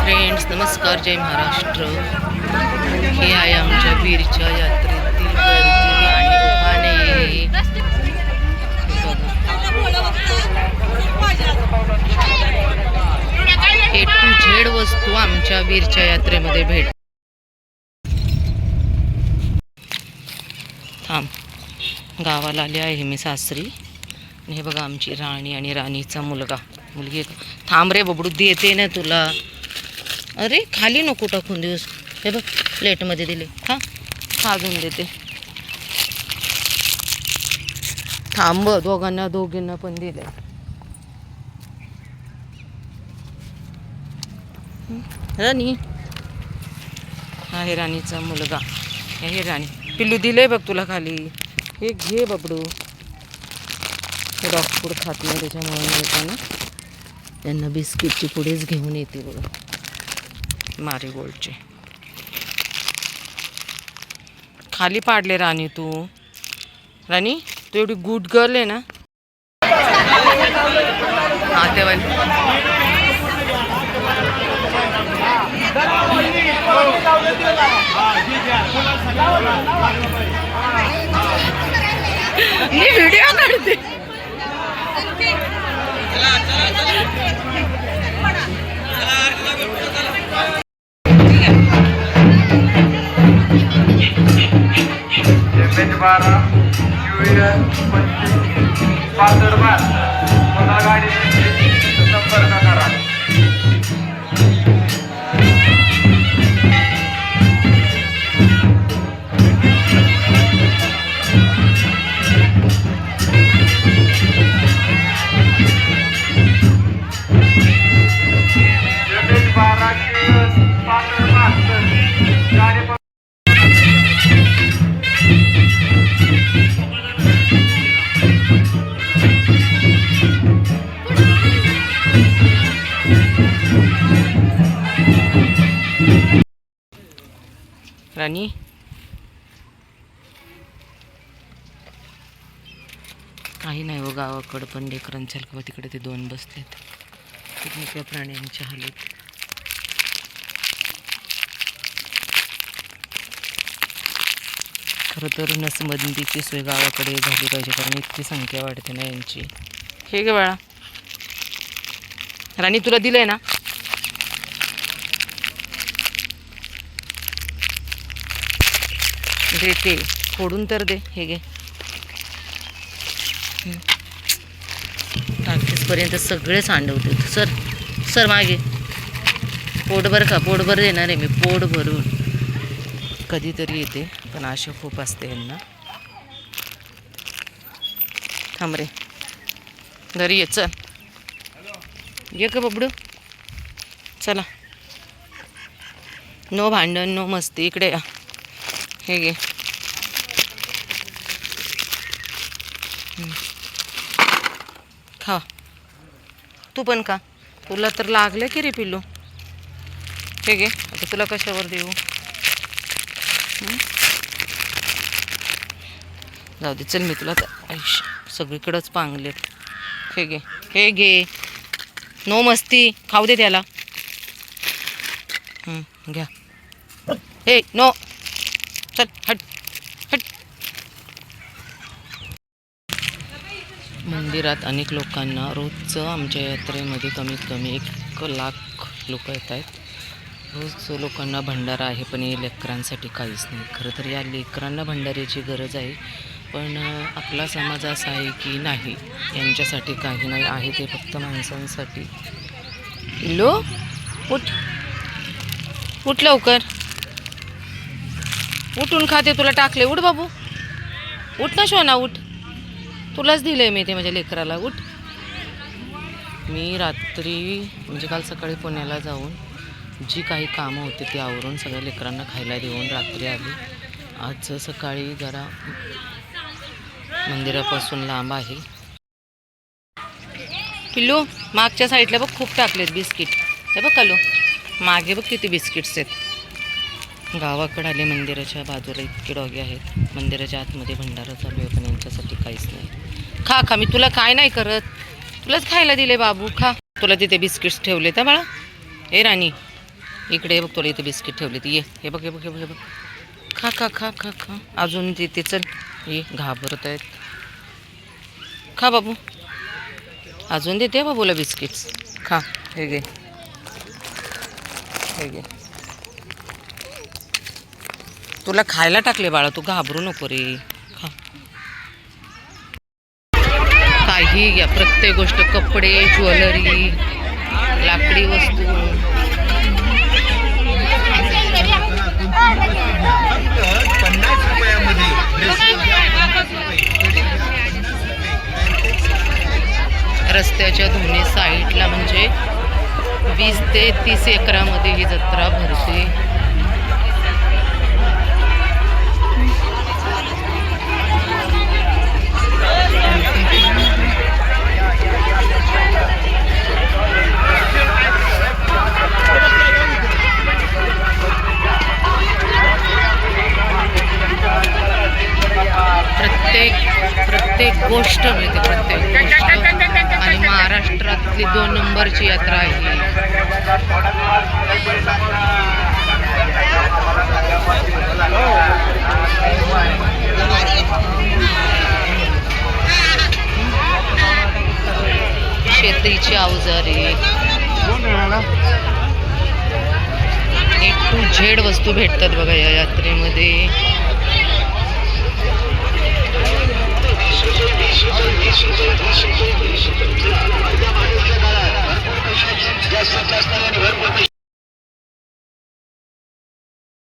Friends, नमस्कार, जय महाराष्ट्र. हे आहे आमच्या वीरच्या यात्रेतील गर्दी आणि उभाणे. ए टू झेड वस्तू आमच्या वीरच्या यात्रेमध्ये भेट. थांब, गावाला आले आहे मी सासरी. आणि हे बघा आमची राणी आणि राणीचा मुलगी. थांब रे बबडू, देते ना तुला. अरे खाली नको टाकून दिवस. हे बघ प्लेटमध्ये दिले. हा अजून देते. थांब, दोघींना पण दिले. राणी आहे राणीचा मुलगा. हे राणी पिल्लू दिले बघ तुला खाली. हे घे बबडू. हे डॉग फूड खात नाही त्याच्यामुळे येताना त्यांना बिस्किटची पुढेच घेऊन येते बघा, मारीगोल्डचे. खाली पाडले राणी तू. राणी तू एवढी गुड गर्ल आहे ना. हा तेव्हा मी व्हिडिओ काढते. बारा पाचरबार मला गाडी संपर्क करा. राणी काही नाही हो, गावाकडं पण लेकरांच्या का तिकडे ते दोन बसलेत. पिकनिकल्या प्राण्यांच्या हालीत. खरं तर नसबंदीची सोय गावाकडे झाली पाहिजे, कारण इतकी संख्या वाढते ना यांची. हे गे बाळा, राणी तुला दिलंय ना. देते, फोडून तर दे. हे घे. टाकीसपर्यंत सगळे सांडवते. सर मागे. पोटभर का? पोटभर देणार आहे मी, पोट भरून. कधीतरी येते पण आशा खूप असते यांना. थांब रे, घरी ये. चल ये का बबडू. चला, नो भांडण, नो मस्ती. इकडे या. हे घे. खा तू पण का. तुला तर लागलं की रे पिल्लू. हे घे. आता तुला कशावर देऊ. जाऊ दे, चल मी तुला सगळीकडंच पांगलेत. हे घे, हे घे. नो मस्ती. खाऊ दे त्याला. घ्या. हे नो. चल हट हट. मंदिरात अनेक लोकांना रोजचं आमच्या यात्रेमध्ये कमीत कमी 1 लाख लोक येत आहेत. रोज लोकांना भंडारा आहे, पण या लेकरांसाठी काहीच नाही. खरं तर या लेकरांना भंडाऱ्याची गरज आहे, पण आपला समाज असा आहे की नाही, यांच्यासाठी काही नाही आहे. ते फक्त माणसांसाठी. लो उठ, उठ लवकर. उठून खाते. तुला टाकले. उठ बाबू, उठ ना शोना, उठ. तुलाच दिलंय मी ते माझ्या लेकराला. उठ. मी रात्री म्हणजे काल सकाळी पुण्याला जाऊन जी काही कामं होती ती आवरून सगळ्या लेकरांना खायला देऊन रात्री आली. आज सकाळी जरा मंदिरापासून लांब आहे. पिल्लू मागच्या साईडला बघ खूप टाकलेत बिस्किट. हे बघ कालू, मागे बघ किती बिस्किट्स आहेत. गावाकडे आले, मंदिराच्या बाजूला इतके डॉगे आहेत. मंदिराच्या आतमध्ये भंडारा चालू आहे, पण यांच्यासाठी काहीच नाही. खा खा, मी तुला काय नाही करत. तुलाच खायला दिले बाबू, खा. तुला तिथे बिस्किट्स ठेवले तर बाळा. ए राणी, इकडे बघ तुला इथे बिस्किट ठेवले ती ये हे बघ हे बघ हे बघ हे बघ खा खा खा खा खा अजून तिथे चल ये घाबरत आहेत खा बाबू अजून देते बाबूला बिस्किट्स खा हे घे हे घे तुला खायला टाकले बाळा तू घाबरू नको रे खा काही घ्या प्रत्येक गोष्ट कपडे ज्वेलरी लाकडी वस्तू रस्त्याच्या दोन्ही साईडला म्हणजे 20 ते 30 एकरामध्ये ही जत्रा भरते. प्रत्येक गोष्ट मिळते प्रत्येक गोष्ट आणि महाराष्ट्रातली 2 नंबरची यात्रा आहे. शेतीची अवजारे A to Z वस्तू भेटतात बघा या यात्रेमध्ये.